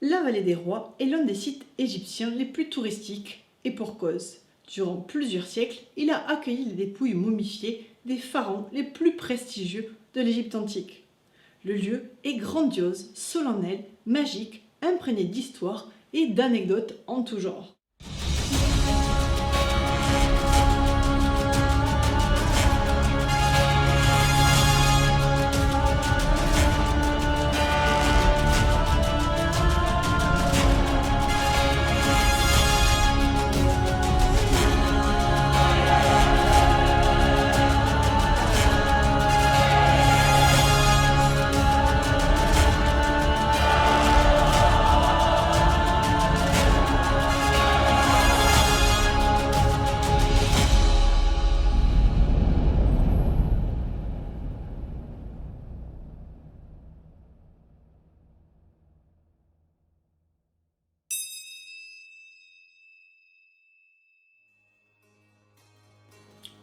La vallée des rois est l'un des sites égyptiens les plus touristiques, et pour cause. Durant plusieurs siècles, il a accueilli les dépouilles momifiées des pharaons les plus prestigieux de l'Égypte antique. Le lieu est grandiose, solennel, magique, imprégné d'histoire et d'anecdotes en tout genre.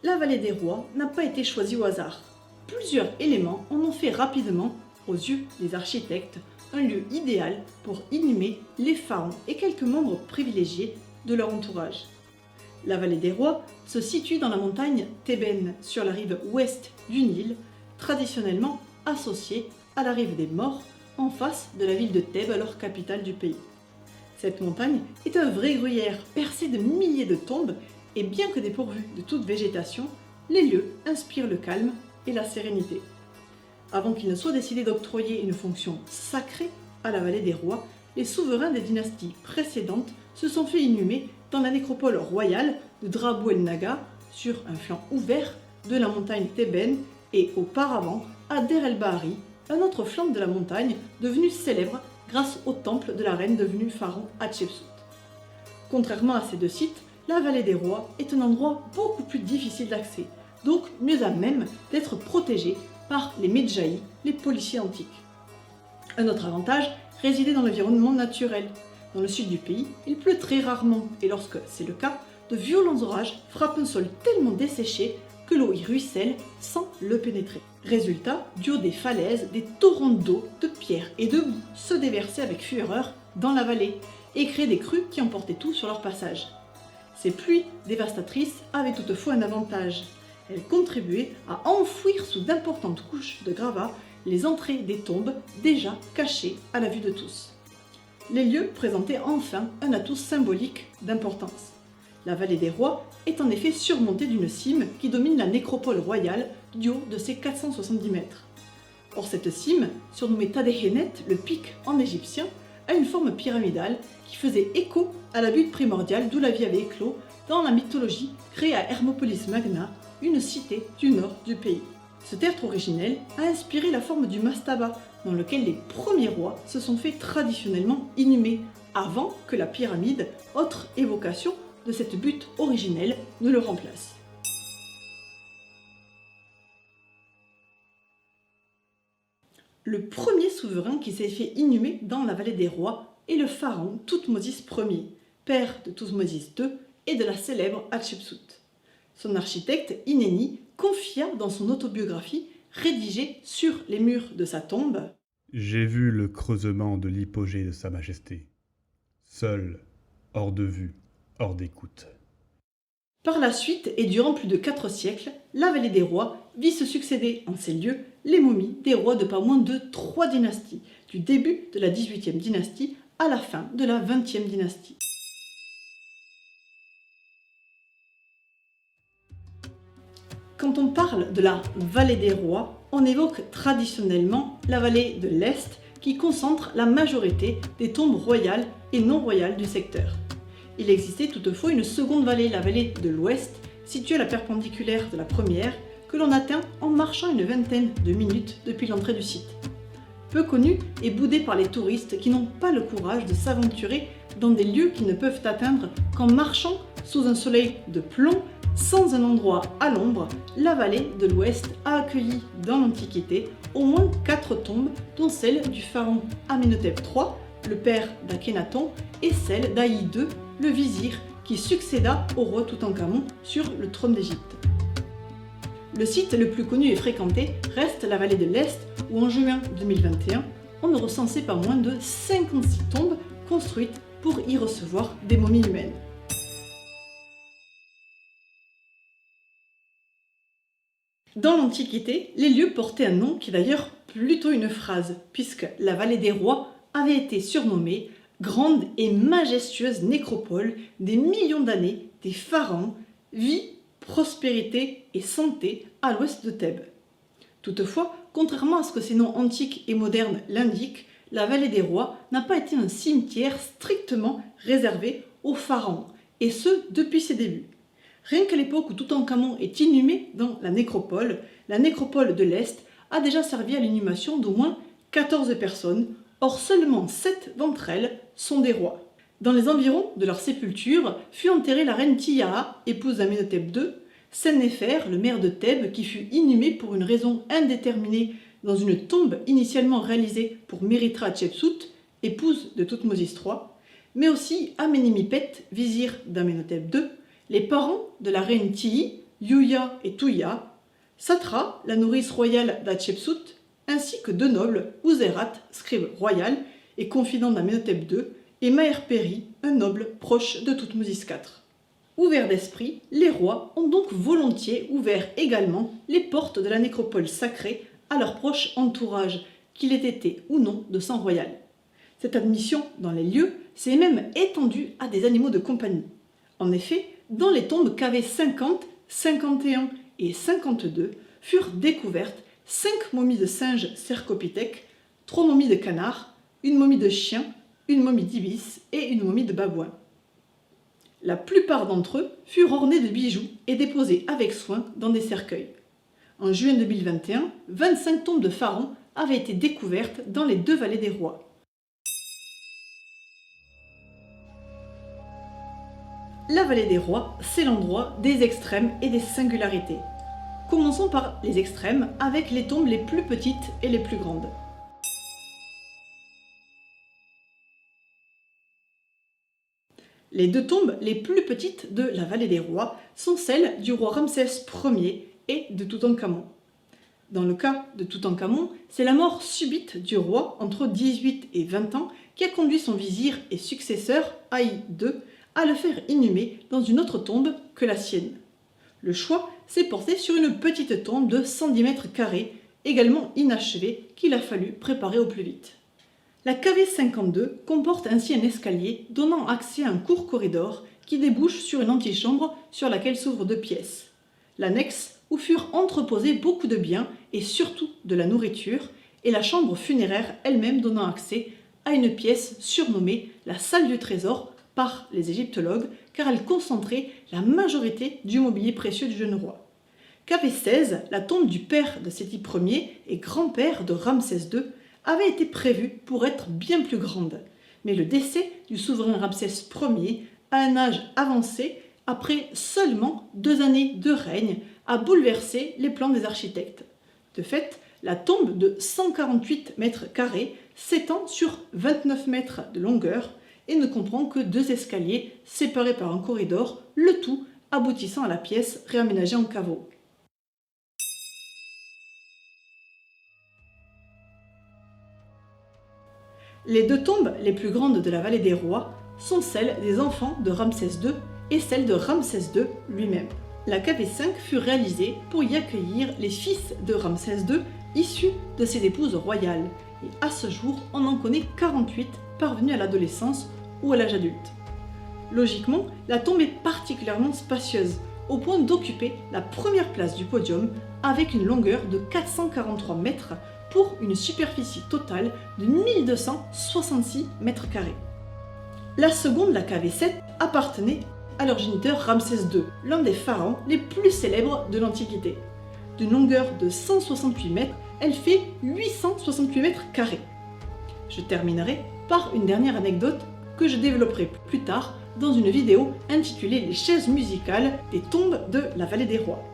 La vallée des rois n'a pas été choisie au hasard. Plusieurs éléments en ont fait rapidement, aux yeux des architectes, un lieu idéal pour inhumer les pharaons et quelques membres privilégiés de leur entourage. La vallée des rois se situe dans la montagne thébaine, sur la rive ouest du Nil, traditionnellement associée à la rive des morts, en face de la ville de Thèbes, alors capitale du pays. Cette montagne est un vrai gruyère percé de milliers de tombes et bien que dépourvus de toute végétation, les lieux inspirent le calme et la sérénité. Avant qu'il ne soit décidé d'octroyer une fonction sacrée à la vallée des rois, les souverains des dynasties précédentes se sont fait inhumer dans la nécropole royale de Drabou el-Naga, sur un flanc ouvert de la montagne thébaine, et auparavant à Der el-Bahari, un autre flanc de la montagne devenu célèbre grâce au temple de la reine devenue pharaon Hatshepsut. Contrairement à ces deux sites, la vallée des rois est un endroit beaucoup plus difficile d'accès, donc mieux à même d'être protégé par les Medjaïs, les policiers antiques. Un autre avantage résidait dans l'environnement naturel. Dans le sud du pays, il pleut très rarement, et lorsque c'est le cas, de violents orages frappent un sol tellement desséché que l'eau y ruisselle sans le pénétrer. Résultat, du haut des falaises, des torrents d'eau, de pierres et de boue se déversaient avec fureur dans la vallée et créaient des crues qui emportaient tout sur leur passage. Ces pluies dévastatrices avaient toutefois un avantage. Elles contribuaient à enfouir sous d'importantes couches de gravats les entrées des tombes déjà cachées à la vue de tous. Les lieux présentaient enfin un atout symbolique d'importance. La vallée des rois est en effet surmontée d'une cime qui domine la nécropole royale du haut de ses 470 mètres. Or cette cime, surnommée Tadéhénet, le pic en égyptien, a une forme pyramidale qui faisait écho à la butte primordiale d'où la vie avait éclos dans la mythologie créée à Hermopolis Magna, une cité du nord du pays. Ce tertre originel a inspiré la forme du mastaba, dans lequel les premiers rois se sont fait traditionnellement inhumer, avant que la pyramide, autre évocation de cette butte originelle, ne le remplace. Le premier souverain qui s'est fait inhumer dans la vallée des rois est le pharaon Thoutmôsis Ier, père de Thoutmôsis II et de la célèbre Hatshepsut. Son architecte Inéni confia dans son autobiographie, rédigée sur les murs de sa tombe: « J'ai vu le creusement de l'hypogée de Sa Majesté, seul, hors de vue, hors d'écoute. » Par la suite, et durant plus de 4 siècles, la vallée des rois vit se succéder en ces lieux les momies des rois de pas moins de 3 dynasties, du début de la 18e dynastie à la fin de la 20e dynastie. Quand on parle de la vallée des rois, on évoque traditionnellement la vallée de l'Est qui concentre la majorité des tombes royales et non royales du secteur. Il existait toutefois une seconde vallée, la vallée de l'Ouest, située à la perpendiculaire de la première, que l'on atteint en marchant une vingtaine de minutes depuis l'entrée du site. Peu connue et boudée par les touristes qui n'ont pas le courage de s'aventurer dans des lieux qu'ils ne peuvent atteindre qu'en marchant sous un soleil de plomb, sans un endroit à l'ombre, la vallée de l'Ouest a accueilli dans l'Antiquité au moins 4 tombes, dont celle du pharaon Amenhotep III, le père d'Akhénaton, et celle d'Aïe II, le vizir qui succéda au roi Toutankhamon sur le trône d'Égypte. Le site le plus connu et fréquenté reste la vallée de l'Est, où en juin 2021, on ne recensait pas moins de 56 tombes construites pour y recevoir des momies humaines. Dans l'Antiquité, les lieux portaient un nom qui est d'ailleurs plutôt une phrase, puisque la vallée des rois avait été surnommée grande et majestueuse nécropole des millions d'années des pharaons, vie, prospérité et santé à l'ouest de Thèbes. Toutefois, contrairement à ce que ces noms antiques et modernes l'indiquent, la vallée des rois n'a pas été un cimetière strictement réservé aux pharaons, et ce depuis ses débuts. Rien qu'à l'époque où Toutankhamon est inhumé dans la nécropole de l'Est a déjà servi à l'inhumation d'au moins 14 personnes, or seulement 7 d'entre elles sont des rois. Dans les environs de leur sépulture fut enterrée la reine Tiyaa, épouse d'Amenhotep II, Sennefer, le maire de Thèbes, qui fut inhumé pour une raison indéterminée dans une tombe initialement réalisée pour Meritra Hatshepsut, épouse de Thoutmôsis III, mais aussi Amenemipet, vizir d'Amenhotep II, les parents de la reine Tiye, Yuya et Tuya, Satra, la nourrice royale d'Hatshepsut, ainsi que deux nobles, Uzerat, scribe royal et confident d'Amenhotep II, et Maherperi, un noble proche de Thoutmôsis IV. Ouverts d'esprit, les rois ont donc volontiers ouvert également les portes de la nécropole sacrée à leur proche entourage, qu'il ait été ou non de sang royal. Cette admission dans les lieux s'est même étendue à des animaux de compagnie. En effet, dans les tombes KV 50, 51 et 52 furent découvertes 5 momies de singes cercopithèques, 3 momies de canards, une momie de chien, une momie d'ibis et une momie de babouin. La plupart d'entre eux furent ornés de bijoux et déposés avec soin dans des cercueils. En juin 2021, 25 tombes de pharaons avaient été découvertes dans les 2 vallées des rois. La vallée des rois, c'est l'endroit des extrêmes et des singularités. Commençons par les extrêmes avec les tombes les plus petites et les plus grandes. Les 2 tombes les plus petites de la vallée des rois sont celles du roi Ramsès Ier et de Toutankhamon. Dans le cas de Toutankhamon, c'est la mort subite du roi entre 18 et 20 ans qui a conduit son vizir et successeur, Haï II, à le faire inhumer dans une autre tombe que la sienne. Le choix s'est porté sur une petite tombe de 110 mètres carrés, également inachevée, qu'il a fallu préparer au plus vite. La KV 52 comporte ainsi un escalier donnant accès à un court corridor qui débouche sur une antichambre sur laquelle s'ouvrent 2 pièces. L'annexe où furent entreposés beaucoup de biens et surtout de la nourriture, et la chambre funéraire elle-même donnant accès à une pièce surnommée la salle du trésor par les égyptologues, car elle concentrait la majorité du mobilier précieux du jeune roi. KV 16, la tombe du père de Séti Ier et grand-père de Ramsès II, avait été prévue pour être bien plus grande, mais le décès du souverain Ramsès Ier, à un âge avancé, après seulement 2 années de règne, a bouleversé les plans des architectes. De fait, la tombe de 148 mètres carrés s'étend sur 29 mètres de longueur et ne comprend que 2 escaliers séparés par un corridor, le tout aboutissant à la pièce réaménagée en caveau. Les 2 tombes les plus grandes de la vallée des rois sont celles des enfants de Ramsès II et celle de Ramsès II lui-même. La KV5 fut réalisée pour y accueillir les fils de Ramsès II issus de ses épouses royales, et à ce jour, on en connaît 48 parvenus à l'adolescence ou à l'âge adulte. Logiquement, la tombe est particulièrement spacieuse, au point d'occuper la première place du podium avec une longueur de 443 mètres pour une superficie totale de 1266 mètres carrés. La seconde, la KV7, appartenait à leur géniteur Ramsès II, l'un des pharaons les plus célèbres de l'Antiquité. D'une longueur de 168 mètres, elle fait 868 mètres carrés. Je terminerai par une dernière anecdote que je développerai plus tard dans une vidéo intitulée « Les chaises musicales des tombes de la vallée des rois ».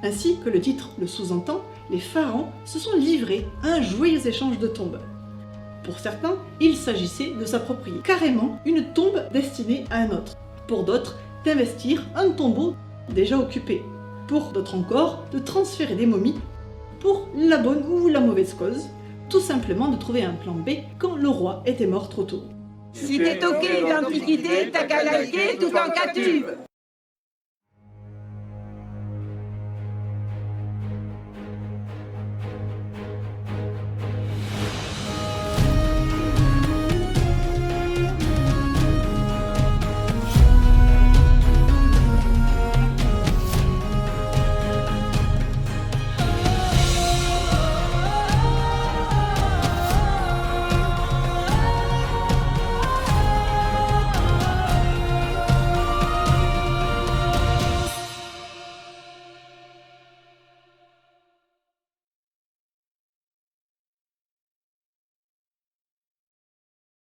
Ainsi que le titre le sous-entend, les pharaons se sont livrés à un joyeux échange de tombes. Pour certains, il s'agissait de s'approprier carrément une tombe destinée à un autre. Pour d'autres, d'investir un tombeau déjà occupé. Pour d'autres encore, de transférer des momies pour la bonne ou la mauvaise cause, tout simplement de trouver un plan B quand le roi était mort trop tôt. Si t'es toqué d'antiquité, t'as qu'à liker tout en cas tube.